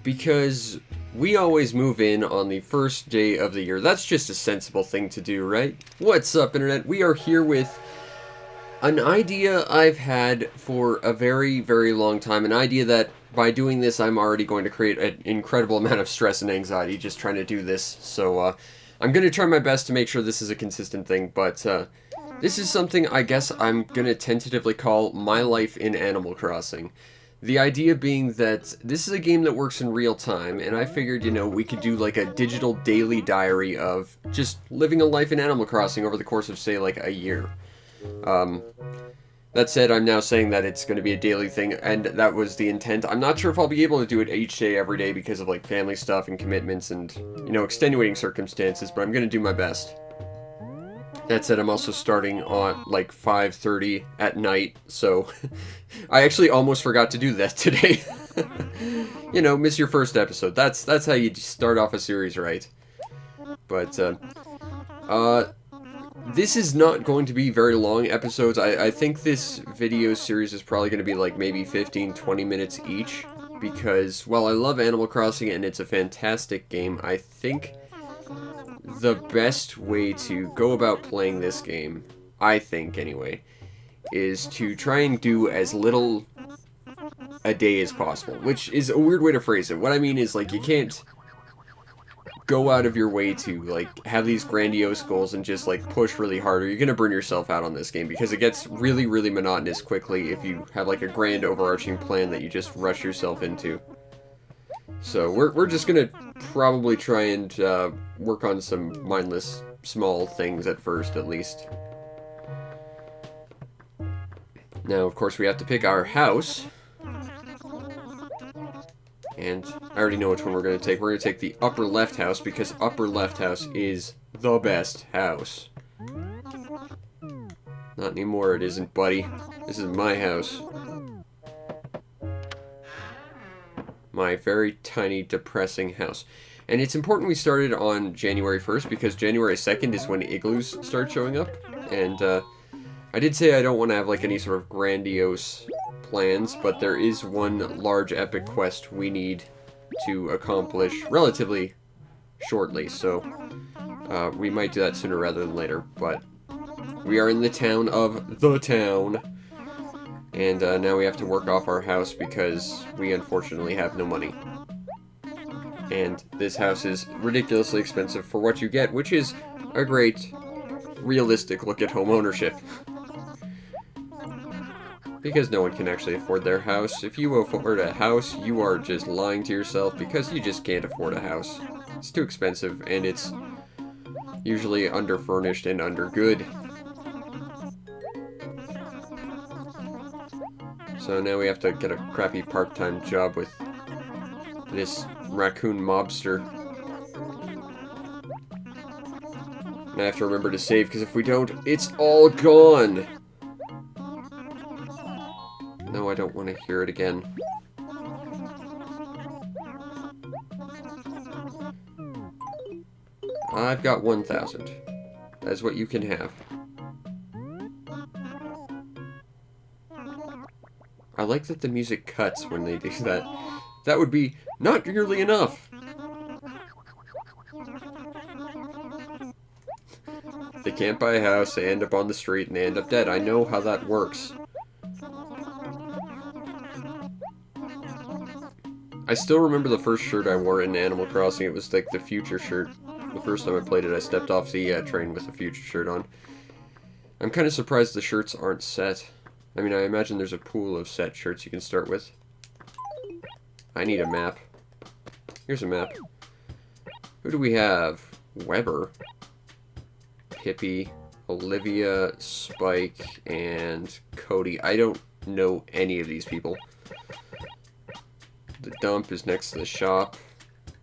Because we always move in on the first day of the year. That's just a sensible thing to do, right? What's up, Internet? We are here with an idea I've had for a very, very long time. An idea that by doing this, I'm already going to create an incredible amount of stress and anxiety just trying to do this. So, I'm going to try my best to make sure this is a consistent thing, but, this is something I guess I'm going to tentatively call My Life in Animal Crossing. The idea being that this is a game that works in real time, and I figured, we could do like a digital daily diary of just living a life in Animal Crossing over the course of, say, like a year. Um, that said, I'm now saying that it's going to be a daily thing, and that was the intent. I'm not sure if I'll be able to do it each day, every day, because of like family stuff and commitments and, extenuating circumstances, but I'm going to do my best. That said, I'm also starting on like 5:30 at night, so I actually almost forgot to do that today. Miss your first episode. That's how you start off a series, right? But this is not going to be very long episodes. I think this video series is probably going to be like maybe 15-20 minutes each, because while I love Animal Crossing and it's a fantastic game, I think the best way to go about playing this game, I think anyway, is to try and do as little a day as possible, which is a weird way to phrase it. What I mean is, like, you can't go out of your way to, like, have these grandiose goals and just, like, push really hard, or you're gonna burn yourself out on this game, because it gets really, really monotonous quickly if you have, like, a grand overarching plan that you just rush yourself into. So we're just gonna probably try and work on some mindless small things at first, at least. Now, of course, we have to pick our house. And I already know which one we're going to take. We're going to take the upper left house, because upper left house is the best house. Not anymore, it isn't, buddy. This is my house. My very tiny, depressing house. And it's important we started on January 1st, because January 2nd is when igloos start showing up. And I did say I don't want to have like any sort of grandiose plans, but there is one large epic quest we need to accomplish relatively shortly, so we might do that sooner rather than later. But we are in the town of the town, and now we have to work off our house because we unfortunately have no money. And this house is ridiculously expensive for what you get, which is a great, realistic look at home ownership. Because no one can actually afford their house. If you afford a house, you are just lying to yourself, because you just can't afford a house. It's too expensive, and it's usually underfurnished and undergood. So now we have to get a crappy part-time job with this raccoon mobster. And I have to remember to save, because if we don't, it's all gone! No, I don't want to hear it again. I've got 1,000. That's what you can have. I like that the music cuts when they do that. That would be not nearly enough. They can't buy a house, they end up on the street, and they end up dead. I know how that works. I still remember the first shirt I wore in Animal Crossing. It was like the Future shirt. The first time I played it, I stepped off the train with the Future shirt on. I'm kind of surprised the shirts aren't set. I mean, I imagine there's a pool of set shirts you can start with. I need a map. Here's a map. Who do we have? Weber, Pippi, Olivia, Spike, and Cody. I don't know any of these people. The dump is next to the shop.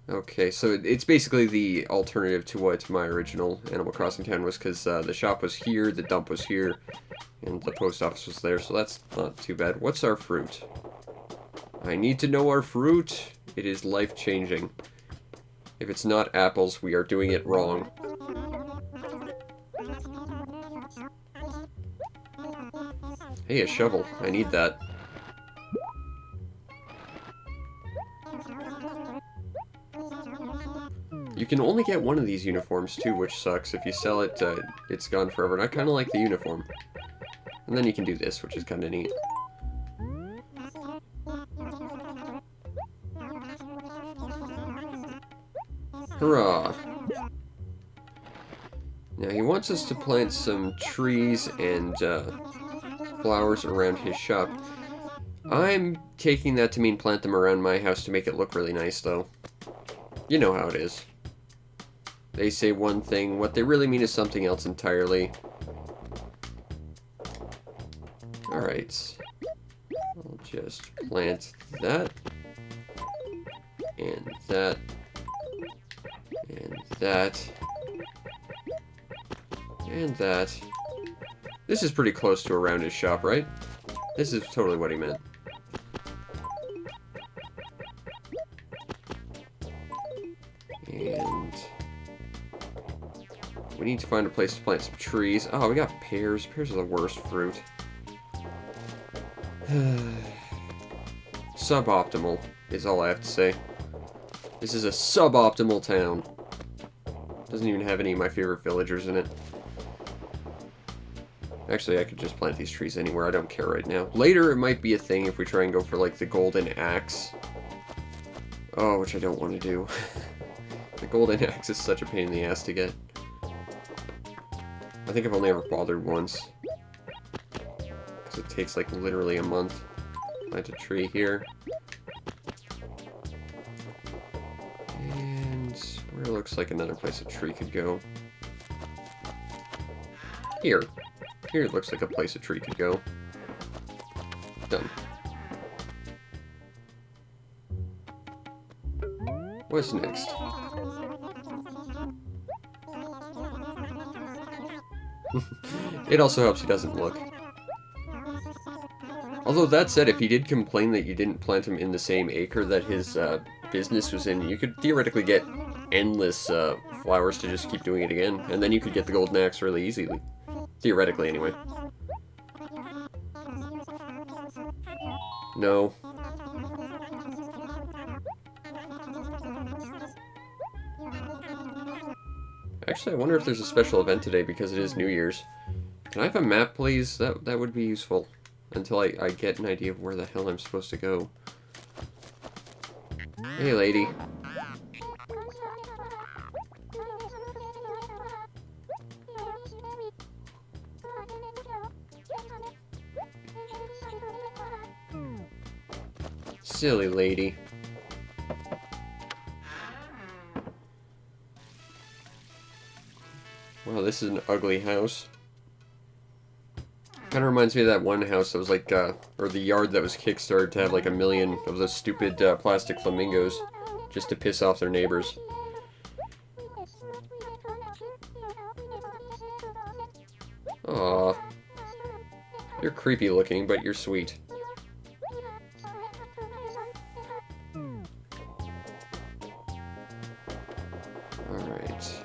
Okay, so it's basically the alternative to what my original Animal Crossing town was, because the shop was here, the dump was here, and the post office was there, so that's not too bad. What's our fruit? I need to know our fruit. It is life-changing. If it's not apples, we are doing it wrong. Hey, a shovel. I need that. can only get one of these uniforms too, which sucks. If you sell it, it's gone forever. And I kind of like the uniform. And then you can do this, which is kind of neat. Hurrah! Now he wants us to plant some trees and flowers around his shop. I'm taking that to mean plant them around my house to make it look really nice, though. You know how it is. They say one thing, what they really mean is something else entirely. Alright. I'll just plant that. And that. And that. And that. This is pretty close to around his shop, right? This is totally what he meant. And we need to find a place to plant some trees. Oh, we got pears. Pears are the worst fruit. Suboptimal is all I have to say. This is a suboptimal town. Doesn't even have any of my favorite villagers in it. Actually, I could just plant these trees anywhere. I don't care right now. Later, it might be a thing if we try and go for, like, the golden axe. Oh, which I don't want to do. The golden axe is such a pain in the ass to get. I think I've only ever bothered once. Because it takes, like, literally a month. Plant a tree here. And where looks like another place a tree could go. Here. Here it looks like a place a tree could go. Done. What's next? It also helps he doesn't look. Although that said, if he did complain that you didn't plant him in the same acre that his business was in, you could theoretically get endless flowers to just keep doing it again, and then you could get the golden axe really easily. Theoretically, anyway. No. Actually, I wonder if there's a special event today because it is New Year's. Can I have a map, please? That would be useful. Until I get an idea of where the hell I'm supposed to go. Hey, lady. Silly lady. Wow, this is an ugly house. Kind of reminds me of that one house that was like, or the yard that was kickstarted to have like 1 million of those stupid plastic flamingos just to piss off their neighbors. Aww. You're creepy looking, but you're sweet. Alright.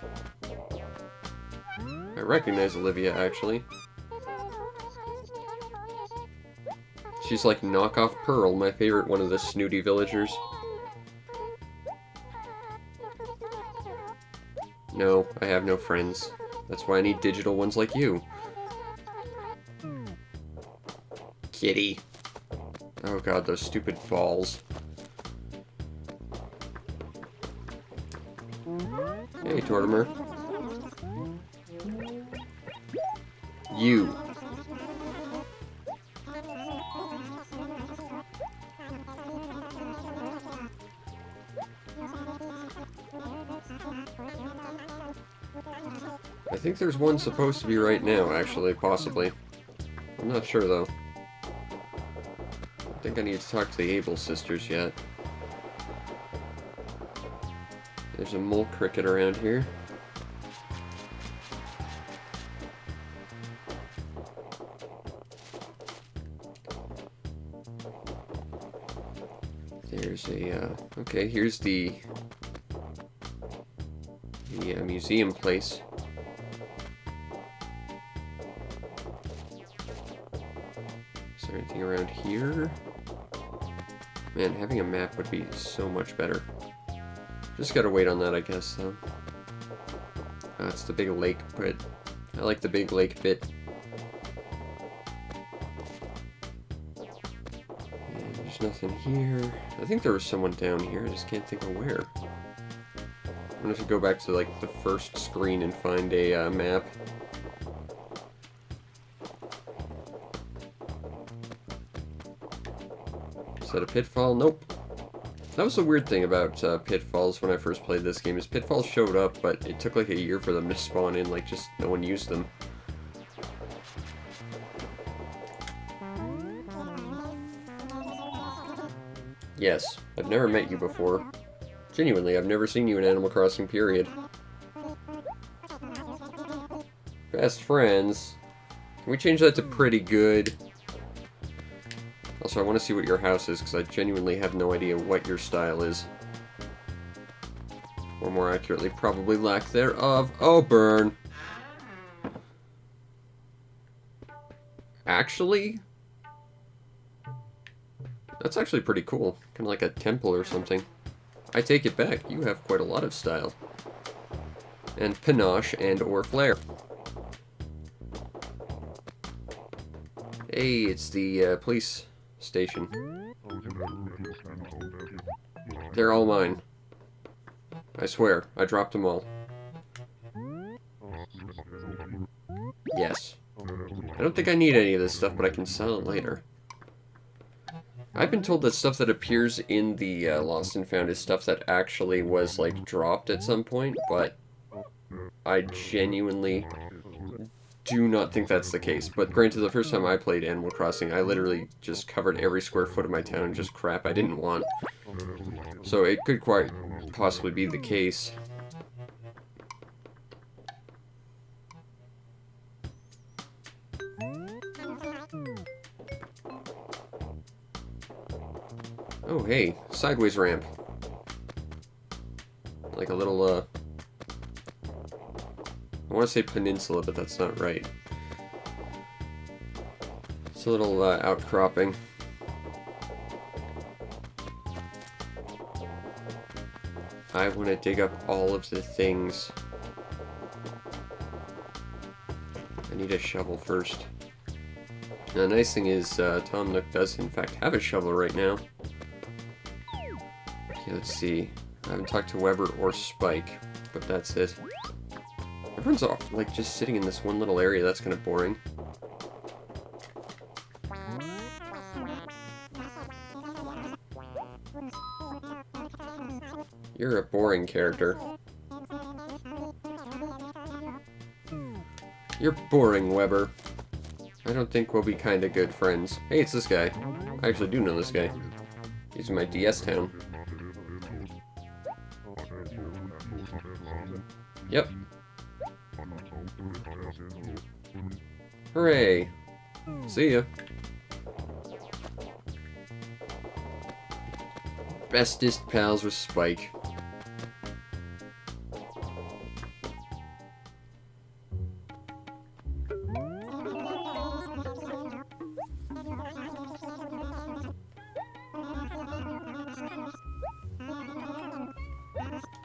I recognize Olivia, actually. She's like knockoff Pearl, my favorite one of the snooty villagers. No, I have no friends. That's why I need digital ones like you. Kitty. Oh god, those stupid balls. Hey, Tortimer. You. I think there's one supposed to be right now, actually, possibly. I'm not sure, though. I think I need to talk to the Able sisters yet. There's a mole cricket around here. There's a, okay, here's the museum place. Is there anything around here? Man, having a map would be so much better. Just gotta wait on that, I guess, though. It's the big lake, but I like the big lake bit. And there's nothing here. I think there was someone down here. I just can't think of where. I'm gonna have to go back to like the first screen and find a map. Is that a pitfall? Nope. That was the weird thing about pitfalls when I first played this game, is pitfalls showed up, but it took like a year for them to spawn in, like just no one used them. Yes, I've never met you before. Genuinely, I've never seen you in Animal Crossing, period. Best friends. Can we change that to pretty good? Also, I want to see what your house is, because I genuinely have no idea what your style is. Or more accurately, probably lack thereof. Oh, burn. Actually, that's actually pretty cool. Kind of like a temple or something. I take it back. You have quite a lot of style. And panache and or flair. Hey, it's the police station. They're all mine. I swear, I dropped them all. Yes. I don't think I need any of this stuff, but I can sell it later. I've been told that stuff that appears in the Lost and Found is stuff that actually was, like, dropped at some point, but I genuinely do not think that's the case. But granted, the first time I played Animal Crossing, I literally just covered every square foot of my town in just crap I didn't want. So it could quite possibly be the case. Oh, hey, sideways ramp. Like a little, I want to say peninsula, but that's not right. It's a little, outcropping. I want to dig up all of the things. I need a shovel first. The nice thing is, Tom Nook does in fact have a shovel right now. Okay, let's see. I haven't talked to Weber or Spike, but that's it. Everyone's all, like, just sitting in this one little area. That's kind of boring. You're a boring character. You're boring, Weber. I don't think we'll be kinda good friends. Hey, it's this guy. I actually do know this guy. He's in my DS town. Yep. Hooray! See ya. Bestest pals with Spike.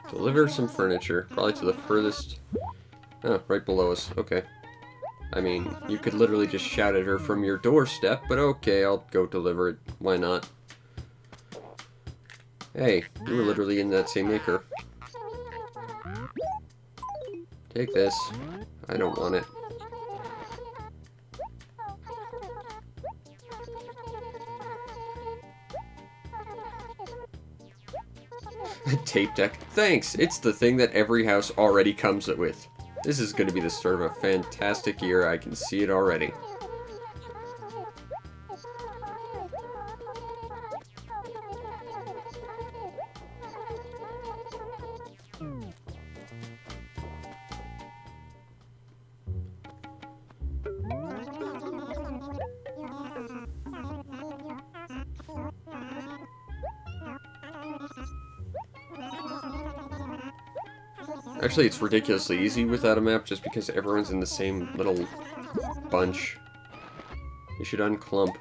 Deliver some furniture, probably to the furthest... Oh, right below us. Okay. I mean, you could literally just shout at her from your doorstep, but okay, I'll go deliver it. Why not? Hey, you were literally in that same acre. Take this. I don't want it. Tape deck. Thanks! It's the thing that every house already comes with. This is going to be the start of a fantastic year. I can see it already. Actually, it's ridiculously easy without a map just because everyone's in the same little bunch. You should unclump.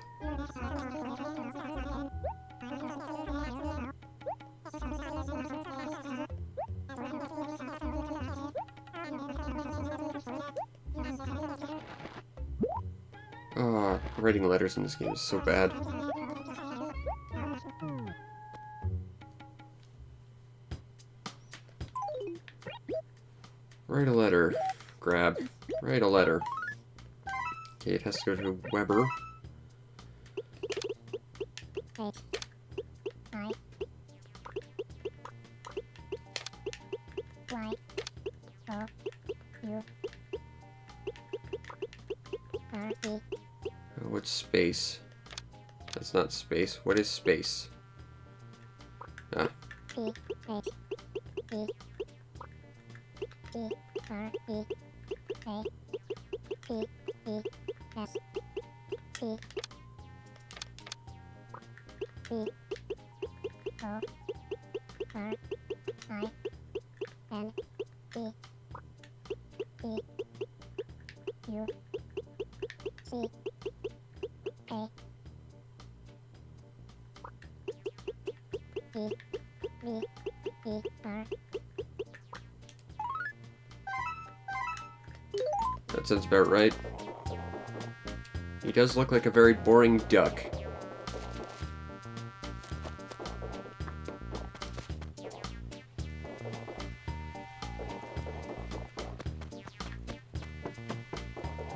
Oh, writing letters in this game is so bad. Write a letter. Grab. Write a letter. Okay, it has to go to Weber. What's space? That's not space. What is space? Ah. That sounds about right. He does look like a very boring duck.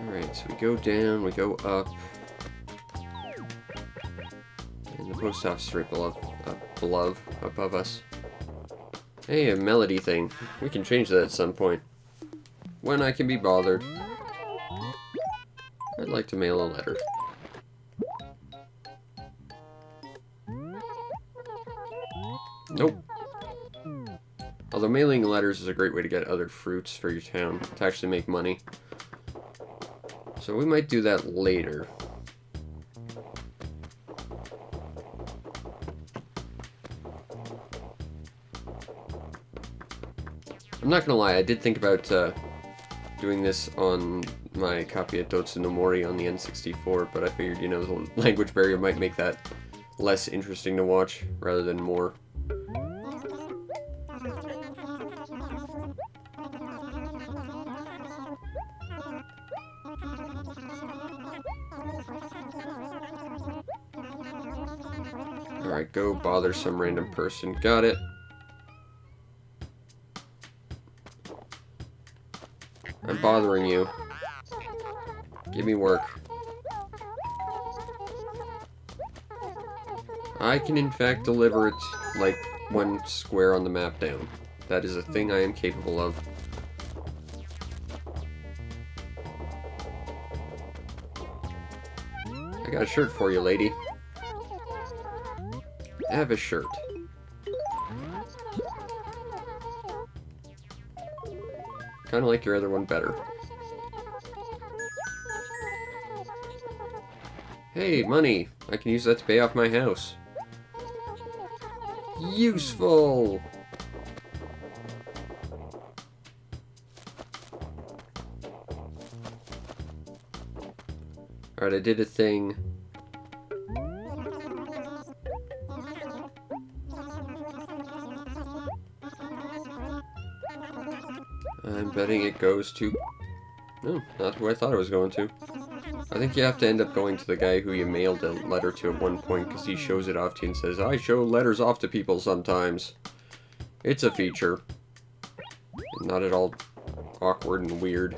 Alright, so we go down, we go up. And the post office is right above us. Hey, a melody thing. We can change that at some point. When I can be bothered. I'd like to mail a letter. Nope. Although mailing letters is a great way to get other fruits for your town, to actually make money. So we might do that later. I'm not gonna lie, I did think about doing this on my copy of Dotsu no Mori on the N64, but I figured, you know, the language barrier might make that less interesting to watch, rather than more. Alright, go bother some random person. Got it. I'm bothering you. Give me work. I can in fact deliver it like one square on the map down. That is a thing I am capable of. I got a shirt for you, lady. Have a shirt. Kind of like your other one better. Hey, money! I can use that to pay off my house. Useful! Alright, I did a thing. I'm betting it goes to... No, not who I thought it was going to. I think you have to end up going to the guy who you mailed a letter to at one point, because he shows it off to you and says, I show letters off to people sometimes. It's a feature. Not at all awkward and weird.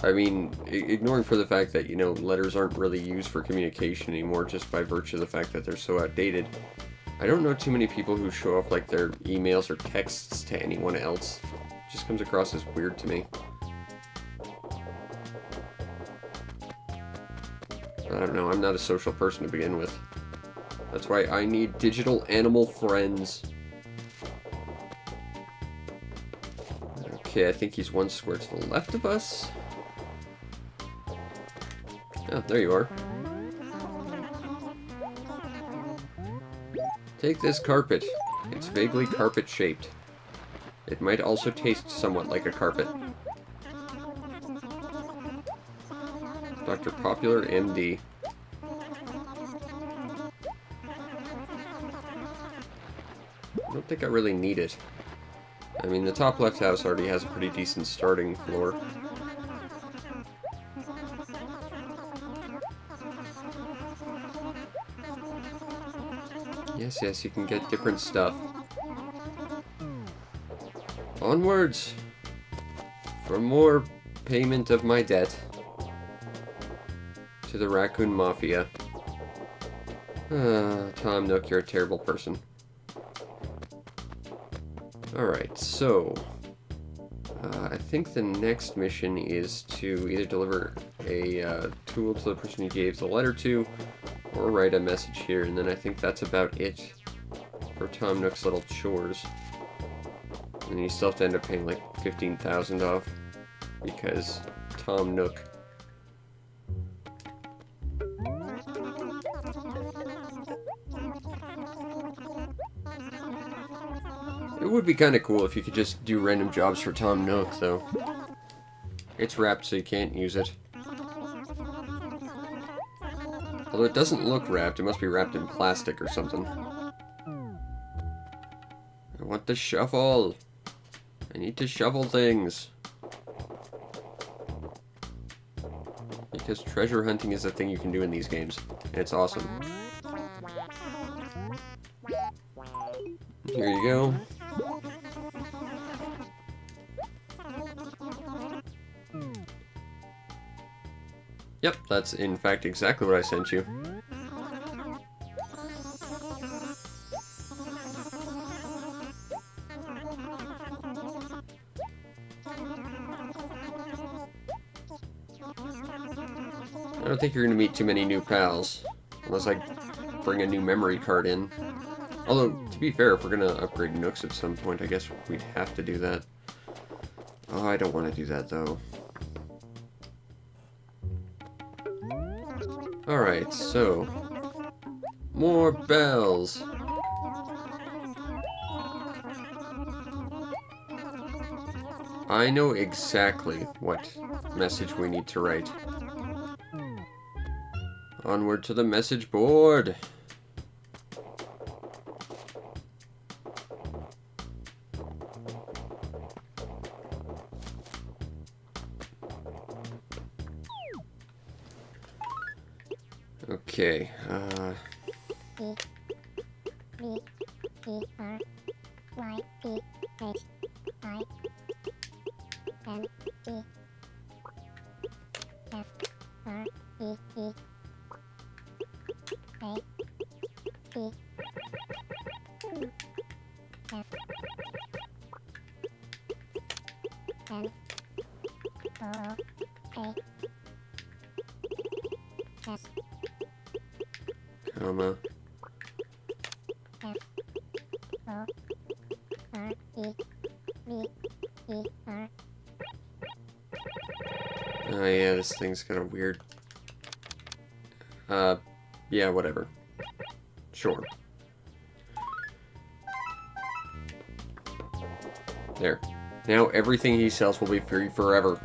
I mean, ignoring for the fact that, you know, letters aren't really used for communication anymore just by virtue of the fact that they're so outdated. I don't know too many people who show off, like, their emails or texts to anyone else. It just comes across as weird to me. I don't know, I'm not a social person to begin with. That's why I need digital animal friends. Okay, I think he's one square to the left of us. Oh, there you are. Take this carpet. It's vaguely carpet-shaped. It might also taste somewhat like a carpet. Dr. Popular, MD. I don't think I really need it. I mean, the top left house already has a pretty decent starting floor. Yes, yes, you can get different stuff. Onwards! For more payment of my debt. To the Raccoon Mafia. Tom Nook, you're a terrible person. Alright, so... I think the next mission is to either deliver a tool to the person you gave the letter to, or write a message here, and then I think that's about it for Tom Nook's little chores. And you still have to end up paying like 15,000 off, because Tom Nook. It would be kind of cool if you could just do random jobs for Tom Nook, though. It's wrapped so you can't use it. Although it doesn't look wrapped, it must be wrapped in plastic or something. I want the shovel. I need to shovel things. Because treasure hunting is a thing you can do in these games. And it's awesome. Here you go. Yep, that's in fact exactly what I sent you. I don't think you're going to meet too many new pals, unless I bring a new memory card in. Although, to be fair, if we're going to upgrade Nooks at some point, I guess we'd have to do that. Oh, I don't want to do that, though. Alright, so... more bells! I know exactly what message we need to write. Onward to the message board! Okay, comma. Oh yeah, this thing's got a weird... yeah, whatever. Sure. There. Now everything he sells will be free forever.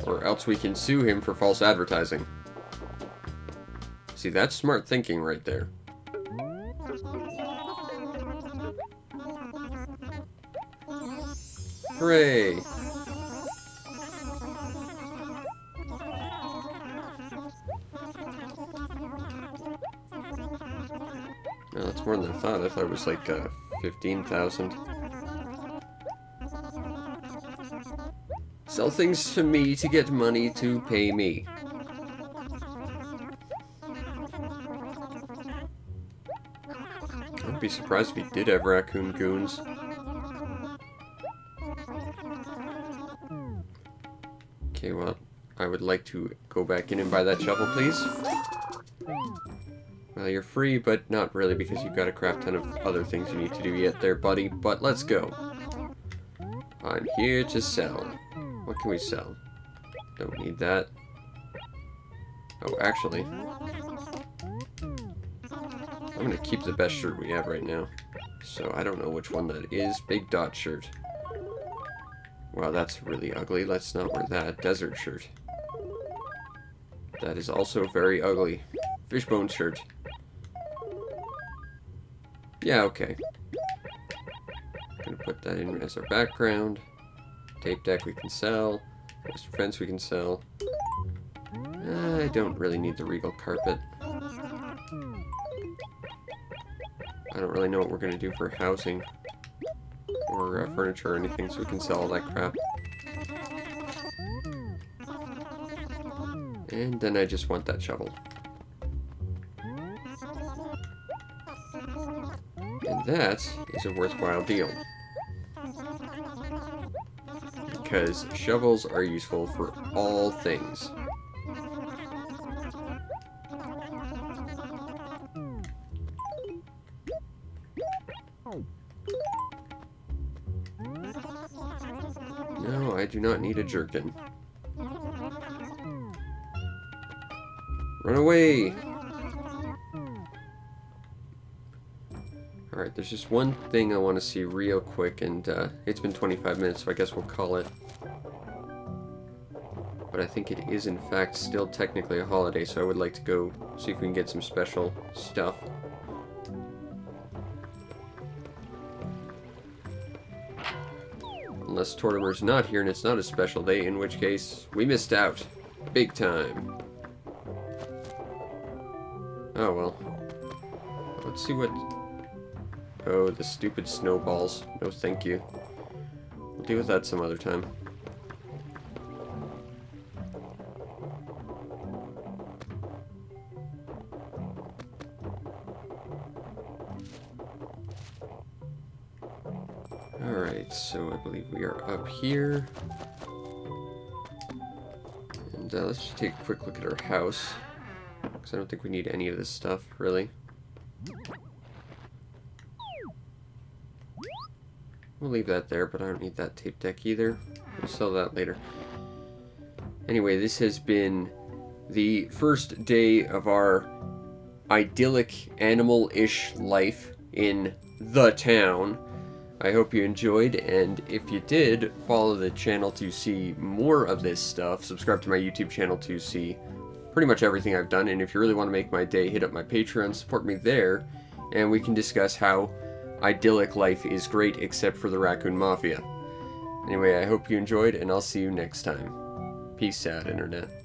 Or else we can sue him for false advertising. See, that's smart thinking right there. Hooray! Well, that's more than I thought. I thought it was like 15,000. Sell things to me to get money to pay me. I'd be surprised if he did have raccoon goons. Okay, well, I would like to go back in and buy that shovel, please. Well, you're free, but not really, because you've got a crap ton of other things you need to do yet there, buddy. But let's go. I'm here to sell. What can we sell? Don't need that. Oh, actually, I'm gonna keep the best shirt we have right now. So I don't know which one that is. Big dot shirt. Wow, that's really ugly. Let's not wear that. Desert shirt. That is also very ugly. Fishbone shirt. Yeah, okay. Gonna put that in as our background. Tape deck we can sell. Poster fence we can sell. I don't really need the regal carpet. I don't really know what we're going to do for housing or furniture or anything, so we can sell all that crap. And then I just want that shovel. And that is a worthwhile deal. Because shovels are useful for all things. No, I do not need a jerkin. Run away! Alright, there's just one thing I want to see real quick, and it's been 25 minutes, so I guess we'll call it. But I think it is, in fact, still technically a holiday, so I would like to go see if we can get some special stuff. Unless Tortimer's not here and it's not a special day, in which case, we missed out. Big time. Oh, well. Let's see what... Oh, the stupid snowballs. No, thank you. We'll deal with that some other time. Alright, so I believe we are up here. And let's just take a quick look at our house. Because I don't think we need any of this stuff, really. We'll leave that there, but I don't need that tape deck either. We'll sell that later. Anyway, this has been the first day of our idyllic animal-ish life in the town. I hope you enjoyed, and if you did, follow the channel to see more of this stuff. Subscribe to my YouTube channel to see pretty much everything I've done, and if you really want to make my day, hit up my Patreon, support me there, and we can discuss how idyllic life is great except for the Raccoon Mafia. Anyway, I hope you enjoyed, and I'll see you next time. Peace out, Internet.